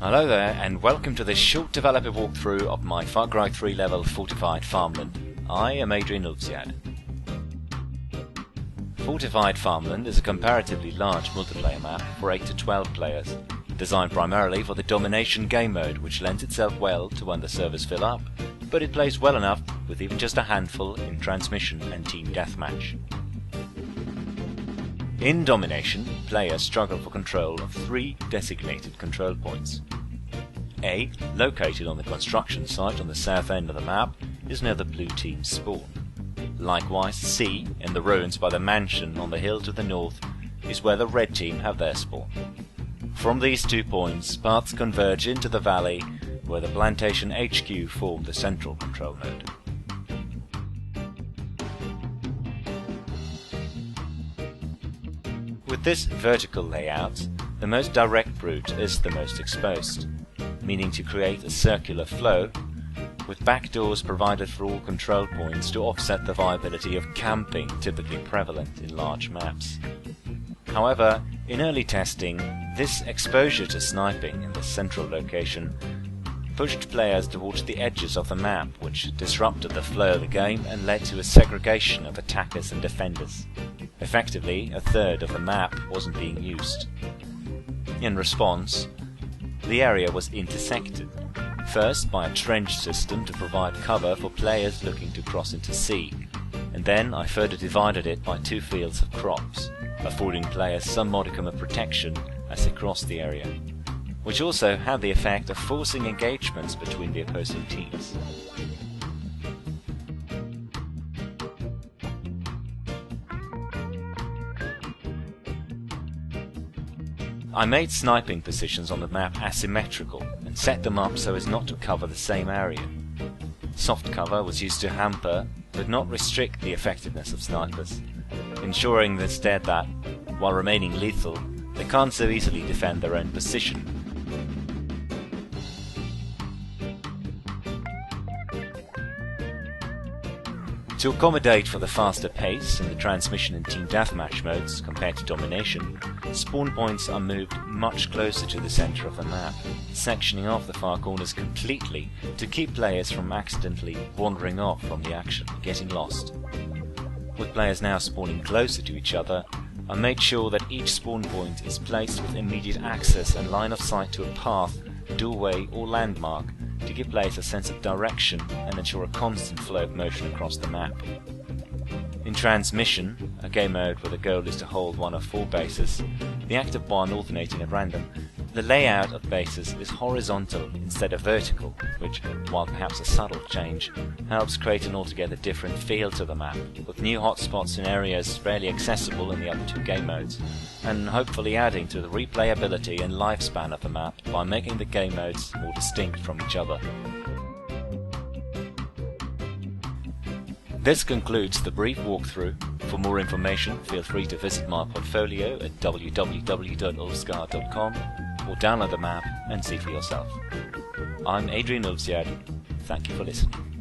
Hello there, and welcome to this short developer walkthrough of my Far Cry 3 level Fortified Farmland. I am Adrian Ulfsiad. Fortified Farmland is a comparatively large multiplayer map for 8 to 12 players, designed primarily for the domination game mode, which lends itself well to when the servers fill up, but it plays well enough with even just a handful in transmission and team deathmatch. In domination, players struggle for control of 3 designated control points. A, located on the construction site on the south end of the map, is near the blue team's spawn. Likewise, C, in the ruins by the mansion on the hill to the north, is where the red team have their spawn. From these 2 points, paths converge into the valley, where the plantation HQ formed the central control node. With this vertical layout, the most direct route is the most exposed, meaning to create a circular flow, with backdoors provided for all control points to offset the viability of camping typically prevalent in large maps. However, in early testing, this exposure to sniping in the central location pushed players towards the edges of the map, which disrupted the flow of the game and led to a segregation of attackers and defenders. Effectively, a third of the map wasn't being used. In response, the area was intersected, first by a trench system to provide cover for players looking to cross into C, and then I further divided it by 2 fields of crops, affording players some modicum of protection as they crossed the area, which also had the effect of forcing engagements between the opposing teams. I made sniping positions on the map asymmetrical and set them up so as not to cover the same area. Soft cover was used to hamper but not restrict the effectiveness of snipers, ensuring instead that, while remaining lethal, they can't so easily defend their own position. To accommodate for the faster pace in the transmission and team deathmatch modes compared to domination, spawn points are moved much closer to the center of the map, sectioning off the far corners completely to keep players from accidentally wandering off from the action and getting lost. With players now spawning closer to each other, I made sure that each spawn point is placed with immediate access and line of sight to a path, doorway or landmark to give players a sense of direction and ensure a constant flow of motion across the map. In transmission, a game mode where the goal is to hold 1 of 4 bases, the active one alternating at random, the layout of bases is horizontal instead of vertical, which, while perhaps a subtle change, helps create an altogether different feel to the map, with new hotspots in areas rarely accessible in the other 2 game modes, and hopefully adding to the replayability and lifespan of the map by making the game modes more distinct from each other. This concludes the brief walkthrough. For more information, feel free to visit my portfolio at www.ulfsgar.com or download the map and see for yourself. I'm Adrian Ulfsiad. Thank you for listening.